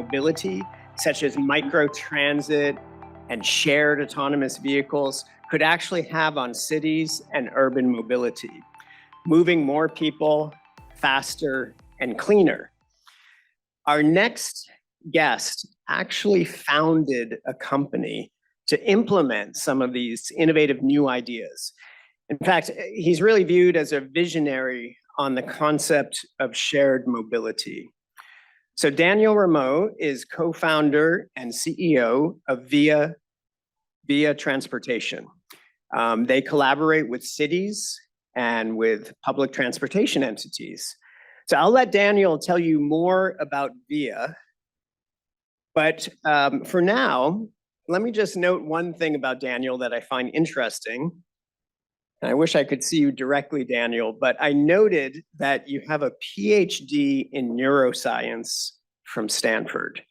mobility, such as microtransit and shared autonomous vehicles, could actually have on cities and urban mobility, moving more people faster and cleaner. Our next guest actually founded a company to implement some of these innovative new ideas. In fact, he's really viewed as a visionary on the concept of shared mobility. So Daniel Ramot is co-founder and CEO of Via Transportation. They collaborate with cities and with public transportation entities. So I'll let Daniel tell you more about Via. But for now, let me just note one thing about Daniel that I find interesting. And I wish I could see you directly, Daniel, but I noted that you have a PhD in neuroscience from Stanford.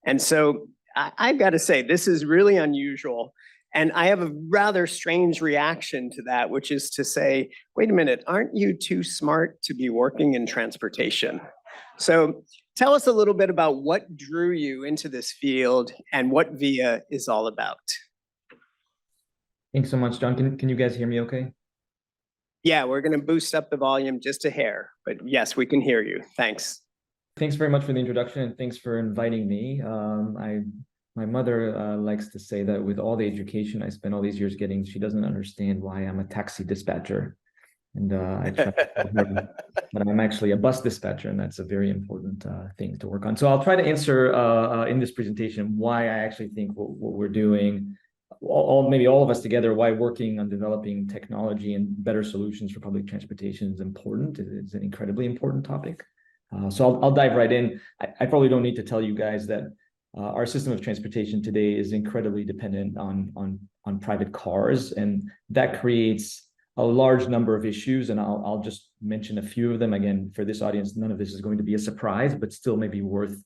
And so I've got to say, this is really unusual. And I have a rather strange reaction to that, which is to say, wait a minute, aren't you too smart to be working in transportation? So tell us a little bit about what drew you into this field and what Via is all about. Thanks so much, John. Can you guys hear me okay? Yeah, we're going to boost up the volume just a hair, but yes, we can hear you. Thanks. Thanks very much for the introduction, and thanks for inviting me. My mother likes to say that with all the education I spent all these years getting, she doesn't understand why I'm a taxi dispatcher. And I try to tell her that I'm actually a bus dispatcher, and that's a very important thing to work on. So I'll try to answer in this presentation why I actually think what we're doing, maybe all of us together, why working on developing technology and better solutions for public transportation is important. It's an incredibly important topic. So I'll dive right in. I probably don't need to tell you guys that our system of transportation today is incredibly dependent on private cars, and that creates a large number of issues. And I'll just mention a few of them. Again, for this audience, none of this is going to be a surprise, but still maybe worth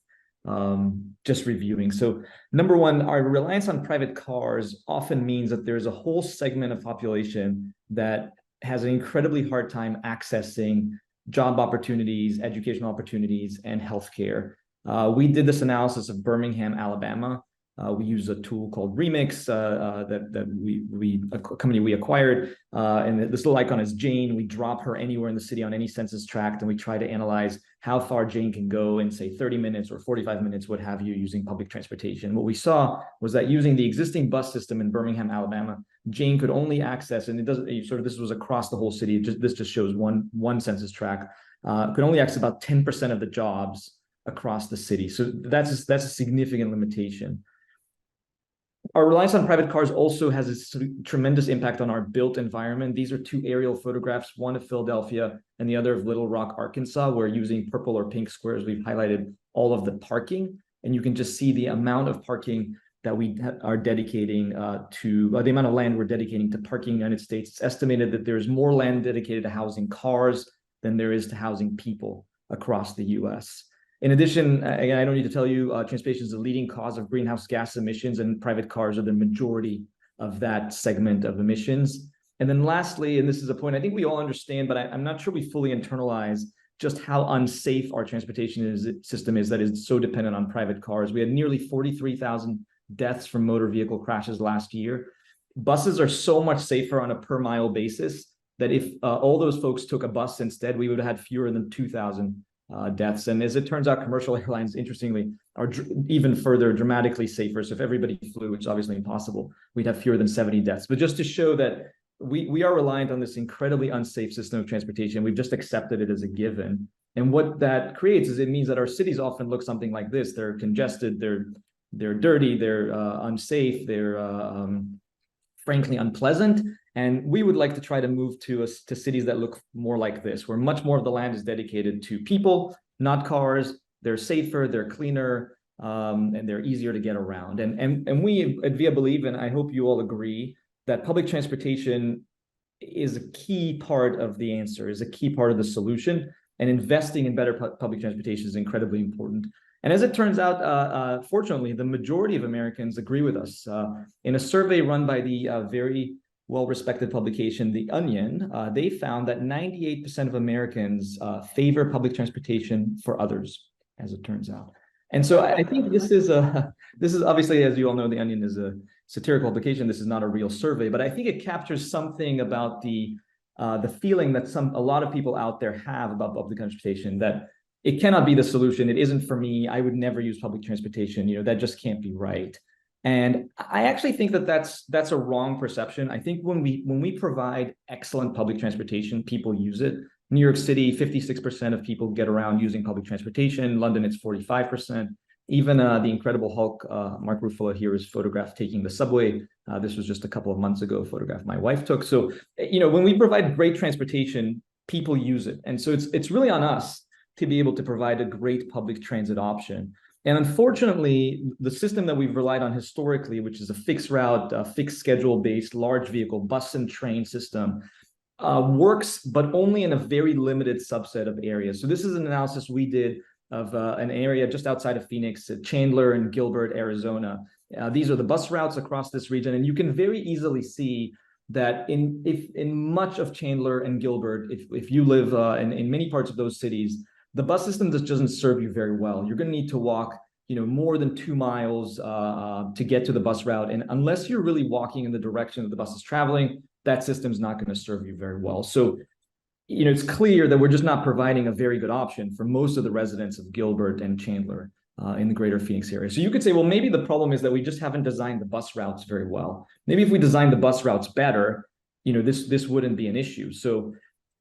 just reviewing. So number one, our reliance on private cars often means that there's a whole segment of population that has an incredibly hard time accessing job opportunities, educational opportunities, and healthcare. We did this analysis of Birmingham, Alabama. We use a tool called Remix a company we acquired. And this little icon is Jane. We drop her anywhere in the city on any census tract, and we try to analyze how far Jane can go in, say, 30 minutes or 45 minutes, what have you, using public transportation. What we saw was that using the existing bus system in Birmingham, Alabama, Jane could only access, and it doesn't this was across the whole city. This just shows one census tract. Could only access about 10% of the jobs across the city. So that's a significant limitation. Our reliance on private cars also has a tremendous impact on our built environment. These are two aerial photographs, one of Philadelphia and the other of Little Rock, Arkansas, where using purple or pink squares, we've highlighted all of the parking. And you can just see the amount of parking that we are dedicating to, the amount of land we're dedicating to parking in the United States. It's estimated that there's more land dedicated to housing cars than there is to housing people across the US. In addition, again, I don't need to tell you, transportation is the leading cause of greenhouse gas emissions, and private cars are the majority of that segment of emissions. And then lastly, and this is a point I think we all understand, but I'm not sure we fully internalize just how unsafe our transportation system is that is so dependent on private cars. We had nearly 43,000 deaths from motor vehicle crashes last year. Buses are so much safer on a per mile basis that if all those folks took a bus instead, we would have had fewer than 2,000 deaths. And as it turns out, commercial airlines, interestingly, are even further dramatically safer. So if everybody flew, which is obviously impossible, we'd have fewer than 70 deaths. But just to show that we are reliant on this incredibly unsafe system of transportation, we've just accepted it as a given. And what that creates is it means that our cities often look something like this. They're congested, they're dirty, they're unsafe, they're frankly unpleasant. And we would like to try to move to cities that look more like this, where much more of the land is dedicated to people, not cars. They're safer, they're cleaner, and they're easier to get around. And we at VIA believe, and I hope you all agree, that public transportation is a key part of the answer, is a key part of the solution. And investing in better public transportation is incredibly important. And as it turns out, fortunately, the majority of Americans agree with us. In a survey run by the very well-respected publication, The Onion, they found that 98% of Americans favor public transportation for others, as it turns out. And so I think this is obviously, as you all know, The Onion is a satirical publication. This is not a real survey, but I think it captures something about the feeling that a lot of people out there have about public transportation, that it cannot be the solution. It isn't for me. I would never use public transportation. That just can't be right. And I actually think that that's a wrong perception. I think when we provide excellent public transportation, people use it. New York City, 56% of people get around using public transportation. London, it's 45%. Even the Incredible Hulk, Mark Ruffalo here is photographed taking the subway. This was just a couple of months ago, a photograph my wife took. So, when we provide great transportation, people use it. And so it's really on us to be able to provide a great public transit option. And unfortunately, the system that we've relied on historically, which is a fixed route, fixed schedule-based, large vehicle bus and train system, works, but only in a very limited subset of areas. So this is an analysis we did of an area just outside of Phoenix, Chandler and Gilbert, Arizona. These are the bus routes across this region, and you can very easily see that in much of Chandler and Gilbert, if you live in many parts of those cities, the bus system just doesn't serve you very well. You're going to need to walk, more than 2 miles to get to the bus route, and unless you're really walking in the direction that the bus is traveling, that system's not going to serve you very well. So, it's clear that we're just not providing a very good option for most of the residents of Gilbert and Chandler in the greater Phoenix area. So you could say, well, maybe the problem is that we just haven't designed the bus routes very well. Maybe if we designed the bus routes better, this wouldn't be an issue. So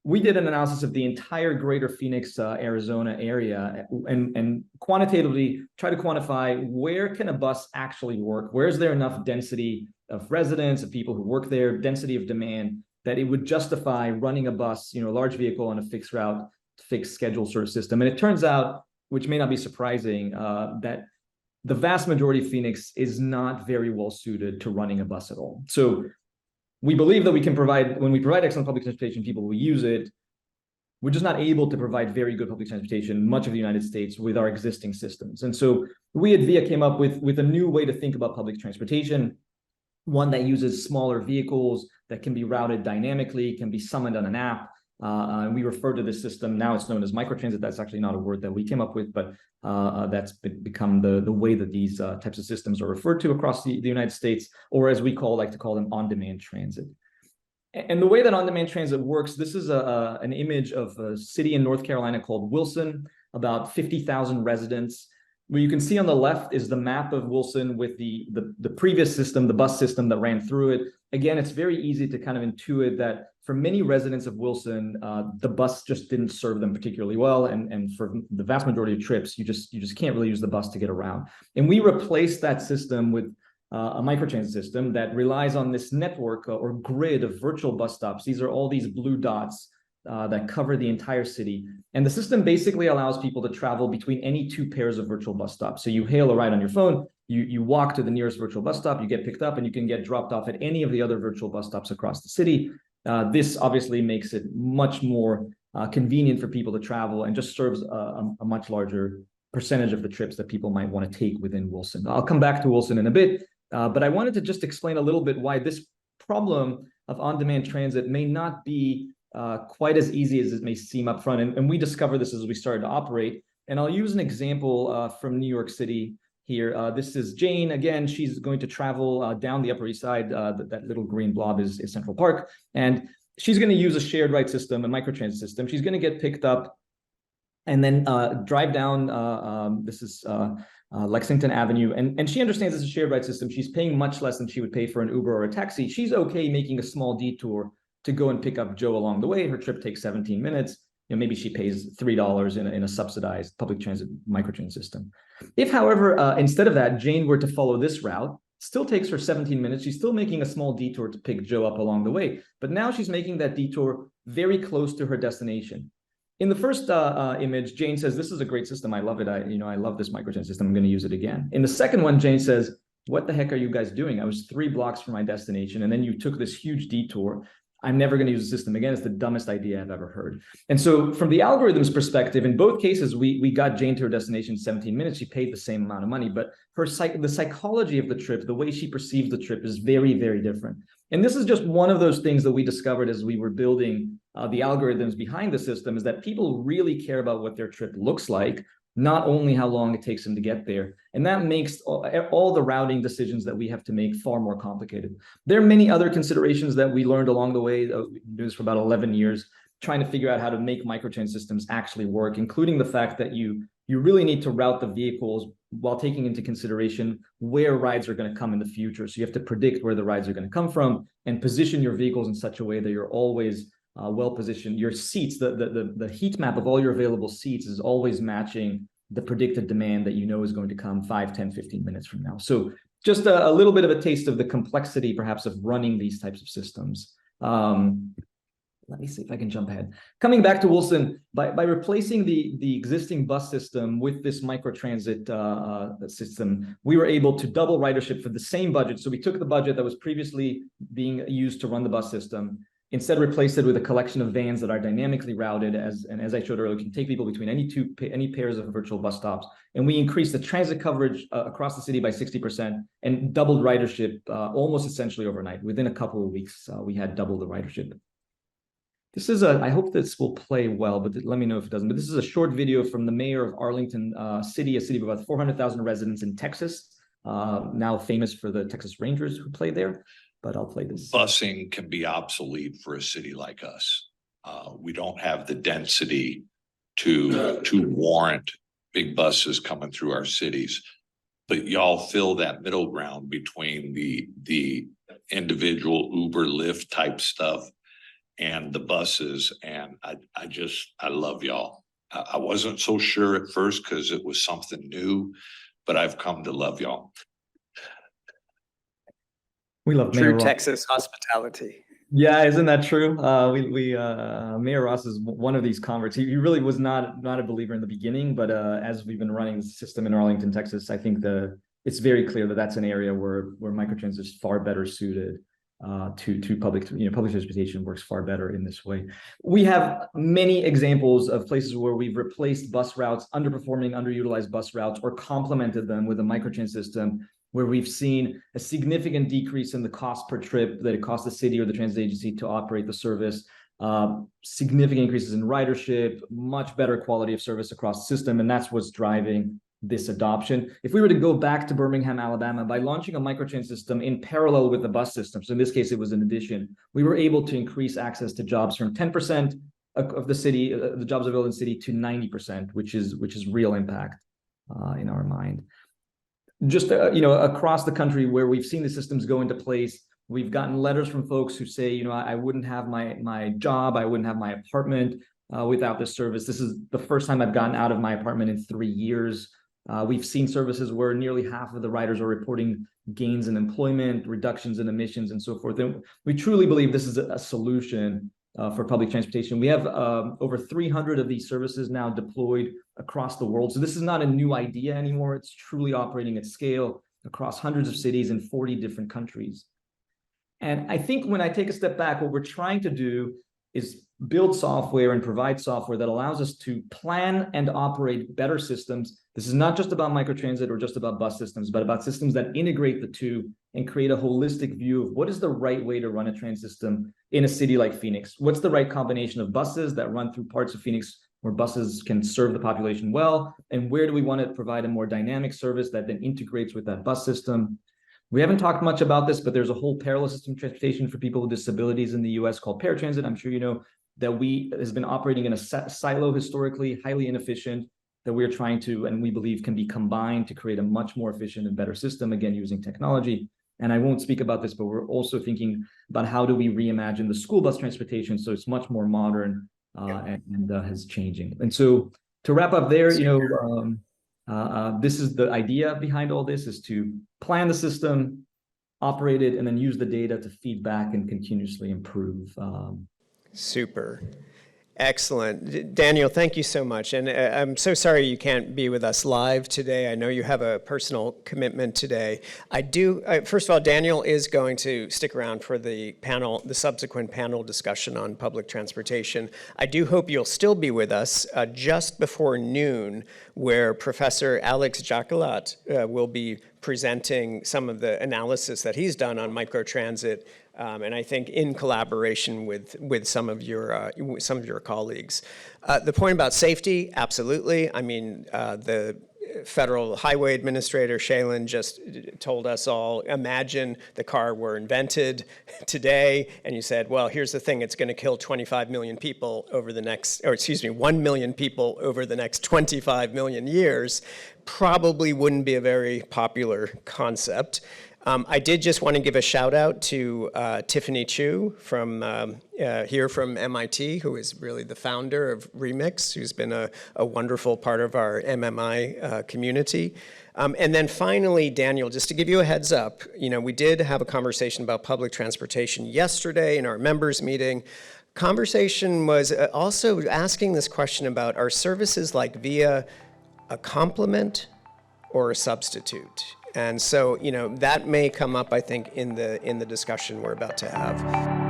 we did an analysis of the entire greater Phoenix, Arizona area and quantitatively try to quantify where can a bus actually work? Where is there enough density of residents, of people who work there, density of demand, that it would justify running a bus, a large vehicle on a fixed route, fixed schedule sort of system. And it turns out, which may not be surprising, that the vast majority of Phoenix is not very well suited to running a bus at all. So we believe that when we provide excellent public transportation, people will use it. We're just not able to provide very good public transportation in much of the United States with our existing systems. And so we at VIA came up with a new way to think about public transportation, one that uses smaller vehicles that can be routed dynamically, can be summoned on an app. And we refer to this system, now it's known as microtransit. That's actually not a word that we came up with, but that's become the way that these types of systems are referred to across the United States, or as we like to call them, on-demand transit. And the way that on-demand transit works, this is an image of a city in North Carolina called Wilson, about 50,000 residents. What you can see on the left is the map of Wilson with the previous system, the bus system that ran through it. Again, it's very easy to kind of intuit that for many residents of Wilson, the bus just didn't serve them particularly well. And for the vast majority of trips, you just can't really use the bus to get around. And we replaced that system with a microtransit system that relies on this network or grid of virtual bus stops. These are all these blue dots that cover the entire city. And the system basically allows people to travel between any 2 pairs of virtual bus stops. So you hail a ride on your phone, you walk to the nearest virtual bus stop, you get picked up, and you can get dropped off at any of the other virtual bus stops across the city. This obviously makes it much more convenient for people to travel and just serves a much larger percentage of the trips that people might want to take within Wilson. I'll come back to Wilson in a bit, but I wanted to just explain a little bit why this problem of on-demand transit may not be quite as easy as it may seem up front. And we discovered this as we started to operate. And I'll use an example from New York City here. This is Jane. Again, she's going to travel down the Upper East Side. That little green blob is Central Park. And she's going to use a shared ride system, a microtransit system. She's going to get picked up and then drive down, this is Lexington Avenue. And she understands it's a shared ride system. She's paying much less than she would pay for an Uber or a taxi. She's okay making a small detour to go and pick up Joe along the way. Her trip takes 17 minutes. Maybe she pays $3 in a subsidized public transit microtransit system. If, however, instead of that, Jane were to follow this route, still takes her 17 minutes. She's still making a small detour to pick Joe up along the way. But now she's making that detour very close to her destination. In the first image, Jane says, this is a great system. I love it. I love this microtransit system. I'm going to use it again. In the second one, Jane says, what the heck are you guys doing? I was 3 blocks from my destination, and then you took this huge detour. I'm never going to use the system again. It's the dumbest idea I've ever heard. And so from the algorithm's perspective, in both cases, we got Jane to her destination in 17 minutes. She paid the same amount of money, but the psychology of the trip, the way she perceives the trip is very, very different. And this is just one of those things that we discovered as we were building the algorithms behind the system, is that people really care about what their trip looks like not only how long it takes them to get there. And that makes all the routing decisions that we have to make far more complicated. There are many other considerations that we learned along the way. We've been doing this for about 11 years, trying to figure out how to make microtransit systems actually work, including the fact that you really need to route the vehicles while taking into consideration where rides are going to come in the future. So you have to predict where the rides are going to come from and position your vehicles in such a way that you're always well positioned. Your seats, the heat map of all your available seats is always matching the predicted demand that you know is going to come 5, 10, 15 minutes from now. So just a little bit of a taste of the complexity, perhaps, of running these types of systems. Let me see if I can jump ahead. Coming back to Wilson, by replacing the existing bus system with this microtransit system, we were able to double ridership for the same budget. So we took the budget that was previously being used to run the bus system, instead replaced it with a collection of vans that are dynamically routed, and as I showed earlier, can take people between any pairs of virtual bus stops. And we increased the transit coverage across the city by 60% and doubled ridership almost essentially overnight. Within a couple of weeks, we had double the ridership. This is I hope this will play well, but let me know if it doesn't. But this is a short video from the mayor of Arlington City, a city of about 400,000 residents in Texas, now famous for the Texas Rangers who play there. But I'll play this. Busing can be obsolete for a city like us. We don't have the density to warrant big buses coming through our cities. But y'all fill that middle ground between the individual Uber, Lyft type stuff and the buses, and I love y'all. I wasn't so sure at first because it was something new, but I've come to love y'all. We love True Texas hospitality. Yeah, isn't that true? Mayor Ross is one of these converts. He really was not a believer in the beginning, but as we've been running the system in Arlington, Texas, I think it's very clear that that's an area where microtransit is far better suited to public transportation works far better in this way. We have many examples of places where we've replaced bus routes, underperforming, underutilized bus routes, or complemented them with a microtransit system where we've seen a significant decrease in the cost per trip that it costs the city or the transit agency to operate the service, significant increases in ridership, much better quality of service across the system, and that's what's driving this adoption. If we were to go back to Birmingham, Alabama, by launching a microtransit system in parallel with the bus system, so in this case it was an addition, we were able to increase access to jobs from 10% of the city, the jobs available in the city, to 90%, which is real impact in our mind. Just across the country where we've seen the systems go into place, we've gotten letters from folks who say, I wouldn't have my job, I wouldn't have my apartment without this service. This is the first time I've gotten out of my apartment in 3 years. We've seen services where nearly half of the riders are reporting gains in employment, reductions in emissions, and so forth. And we truly believe this is a solution for public transportation. We have over 300 of these services now deployed across the world. So this is not a new idea anymore. It's truly operating at scale across hundreds of cities in 40 different countries. And I think when I take a step back, what we're trying to do is build software and provide software that allows us to plan and operate better systems. This is not just about microtransit or just about bus systems, but about systems that integrate the two and create a holistic view of what is the right way to run a transit system in a city like Phoenix. What's the right combination of buses that run through parts of Phoenix where buses can serve the population well, and where do we want to provide a more dynamic service that then integrates with that bus system? We haven't talked much about this, but there's a whole parallel system of transportation for people with disabilities in the US called paratransit. I'm sure you know that has been operating in a silo historically, highly inefficient, that we're trying to, and we believe can be combined to create a much more efficient and better system, again, using technology. And I won't speak about this, but we're also thinking about how do we reimagine the school bus transportation so it's much more modern and is changing. And so to wrap up there, this is the idea behind all this, is to plan the system, operate it, and then use the data to feed back and continuously improve. Super. Excellent. Daniel, thank you so much. And I'm so sorry you can't be with us live today. I know you have a personal commitment today. First of all, Daniel is going to stick around for the subsequent panel discussion on public transportation. I do hope you'll still be with us just before noon, where Professor Alex Jacolat will be presenting some of the analysis that he's done on microtransit And I think in collaboration with some of your colleagues. The point about safety, absolutely. I mean, the Federal Highway Administrator Shailen just told us all, imagine the car were invented today, and you said, well, here's the thing, it's going to kill 25 million people over the next, or excuse me, 1 million people over the next 25 million years. Probably wouldn't be a very popular concept. I did just want to give a shout out to Tiffany Chu from here from MIT, who is really the founder of Remix, who's been a wonderful part of our MMI community. And then finally, Daniel, just to give you a heads up, we did have a conversation about public transportation yesterday in our members meeting. Conversation was also asking this question about, are services like VIA a complement or a substitute? And so, that may come up, I think, in the discussion we're about to have.